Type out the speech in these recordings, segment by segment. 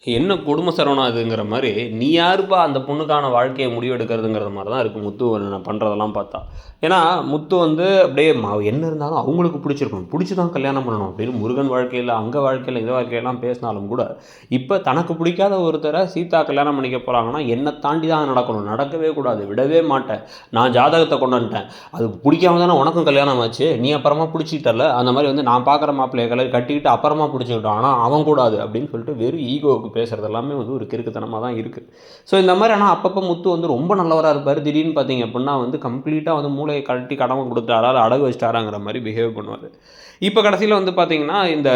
என்ன கொடும சரவணா இதுங்கிற மாரி, நீ யாருப்பா அந்த பொண்ணுக்கான வாழ்க்கைய முடிவெடுக்கிறதுங்கிற மாரி தான் இருக்கு முத்து நான் பண்றதெல்லாம் பார்த்தா. ஏன்னா, முத்து வந்து அப்படியே என்ன இருந்தாலும் அவங்களுக்கு பிடிச்சிருக்கணும். பிடிச்சு தான் கல்யாணம் பண்ணணும். அப்படின்னு முருகன் வாழ்க்கையில, அங்க வாழ்க்கையில, இந்த வாழ்க்கையெல்லாம் பேசினாலும் கூட, இப்ப தனக்கு பிடிக்காத ஒருத்தர சீதா கல்யாணம் பண்ணிக்க போறாங்கன்னா, என்ன தாண்டி தான் நடக்கணும். நடக்கவே கூடாது. விடவே மாட்டேன். நான் ஜாதகத்த கொண்டு வந்துட்டேன். அது பிடிக்காம தானே உனக்கும் கல்யாணம் ஆச்சு. நீ அப்புறமா பிடிச்சிக்கிட்டல்ல. அந்த மாரி வந்து நான் பார்க்குற மாப்பிள்ளைய கட்டிக்கிட்டு அப்புறமா பிடிச்சுக்கிட்டோம். ஆனா அவன் கூடாது அப்படின்னு சொல்லிட்டு வெறும் ஈகோவுக்கு பேசுறது எல்லாமே வந்து ஒரு கிறுக்குத்தனமாக தான் இருக்குது. ஸோ இந்த மாதிரி ஆனால் அப்பப்போ முத்து வந்து ரொம்ப நல்லவராக இருப்பார். திடீர்னு பார்த்தீங்க அப்படின்னா வந்து கம்ப்ளீட்டாக வந்து மூளையை கழட்டி கடமை கொடுத்தாரா அடகு வச்சிட்டாராங்கிற மாதிரி பிஹேவ் பண்ணுவார். இப்போ கடைசியில் வந்து பார்த்தீங்கன்னா இந்த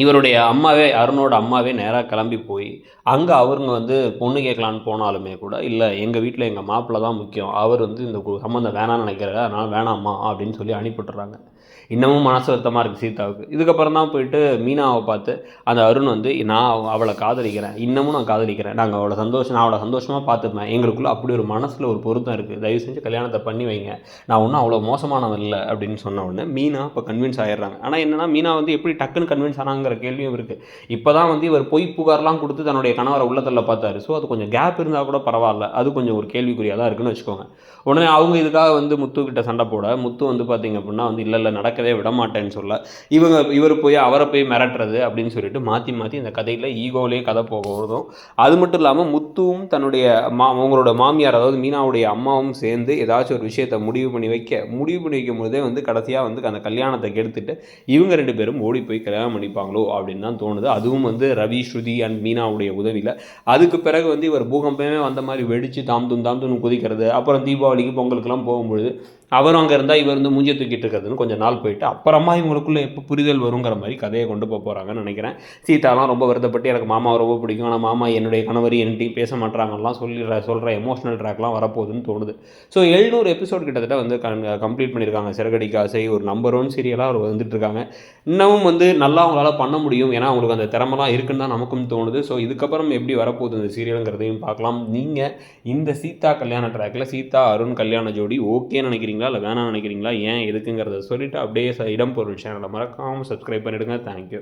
இவருடைய அம்மாவே அருணோட அம்மாவே நேராக கிளம்பி போய் அங்கே அவருங்க வந்து பொண்ணு கேட்கலான்னு போனாலுமே கூட இல்லை எங்கள் வீட்டில் எங்கள் மாப்பிள்ளை தான் முக்கியம், அவர் வந்து இந்த சம்மந்தம் வேணான்னு நினைக்கிறாரு, அதனால் வேணாம்மா அப்படின்னு சொல்லி அனுப்பிவிட்டுறாங்க. இன்னமும் மனசு வருத்தமாக இருக்குது சீதாவுக்கு. இதுக்கப்புறம் தான் போயிட்டு மீனாவை பார்த்து அந்த அருண் வந்து நான் அவளை காதலிக்கிறேன், இன்னமும் நான் காதலிக்கிறேன், நான் அவளை சந்தோஷமாக பார்த்துப்பேன், எங்களுக்குள்ளே அப்படி ஒரு மனசில் ஒரு பொருத்தம் இருக்குது, தயவு செஞ்சு கல்யாணத்தை பண்ணி வைங்க, நான் ஒன்றும் அவ்வளோ மோசமானவன் இல்லை அப்படின்னு சொன்ன உடனே மீனா இப்போ கன்வின்ஸ் ஆகிடுறாங்க. ஆனால் என்னென்னா மீனா வந்து எப்படி டக்குன்னு கன்வின்ஸ் ஆனாங்கிற கேள்வியும் இருக்குது. இப்போ தான் வந்து இவர் பொய் புகார்லாம் கொடுத்து தன்னுடைய கணவரை உள்ளத்தில் பார்த்தாரு. ஸோ அது கொஞ்சம் கேப் இருந்தால் கூட பரவாயில்ல, அது கொஞ்சம் ஒரு கேள்விக்குறியாக தான் இருக்குன்னு வச்சுக்கோங்க. உடனே அவங்க இதுக்காக வந்து முத்துக்கிட்ட சண்டை போட, முத்து வந்து பார்த்தீங்க அப்படின்னா வந்து இல்லை நடக்கவே விட மாட்டேன்னு சொல்ல, இவர் போய் அவரை போய் மிரட்டுறது அப்படின்னு சொல்லிட்டு மாற்றி மாற்றி இந்த கதையில் ஈகோவிலே கதை போகிறதும். அது மட்டும் இல்லாமல் முத்துவும் தன்னுடைய அவங்களோட மாமியார் அதாவது மீனாவுடைய அம்மாவும் சேர்ந்து ஏதாச்சும் ஒரு விஷயத்தை முடிவு பண்ணி வைக்கும் போதே வந்து கடைசியாக வந்து அந்த கல்யாணத்தை கெடுத்துட்டு இவங்க 2 பேரும் ஓடி போய் கல்யாணம் பண்ணிப்பாங்களோ அப்படின்னு தான் தோணுது. அதுவும் வந்து ரவி, ஸ்ருதி அண்ட் மீனாவுடைய உதவியில். அதுக்கு பிறகு வந்து இவர் பூகம்பமே வந்த மாதிரி வெடித்து தாம் குதிக்கிறது, அப்புறம் தீபாவளிக்கு பொங்கலுக்கெல்லாம் போகும்பொழுது அவரும் அங்கே இருந்தால் இவர் வந்து மூஞ்சியை தூக்கிட்டு இருக்கிறதுன்னு கொஞ்சம் நாள் போயிட்டு அப்புறமா இவங்களுக்குள்ளே எப்போ புரிதல் வருங்கிற மாதிரி கதையை கொண்டு போகிறாங்கன்னு நினைக்கிறேன். சீதாலாம் ரொம்ப வருத்தப்பட்டு எனக்கு மாமாவை ரொம்ப பிடிக்கும், ஆனால் மாமா என்னுடைய கணவர் என்கிட்டையும் பேச மாட்டாங்கலாம் சொல்கிற எமோஷனல் ட்ராக்லாம் வரப்போகுதுன்னு தோணுது. ஸோ 700 எபிசோட் கிட்டத்தட்ட வந்து கம்ப்ளீட் பண்ணியிருக்காங்க. சிறகடிக்க ஆசை ஒரு நம்பர் 1 சீரியலாக அவர் வந்துட்டு இருக்காங்க. இன்னமும் வந்து நல்லா அவங்களால பண்ண முடியும், ஏன்னா அவங்களுக்கு அந்த திறமெல்லாம் இருக்குன்னு தான் நமக்கும் தோணுது. ஸோ இதுக்கப்புறம் எப்படி வரப்போகுது இந்த சீரியலுங்கிறதையும் பார்க்கலாம். நீங்கள் இந்த சீதா கல்யாண ட்ராக்கில் சீதா அருண் கல்யாண ஜோடி ஓகேன்னு நினைக்கிறீங்களா இல்லை வேணாம்னு நினைக்கிறீங்களா, ஏன் எதுக்குங்கிறத சொல்லிவிட்டு அப்படியே இடம் பொருள் சேனலை மறக்காமல் சப்ஸ்கிரைப் பண்ணிவிடுங்க. தேங்க்யூ.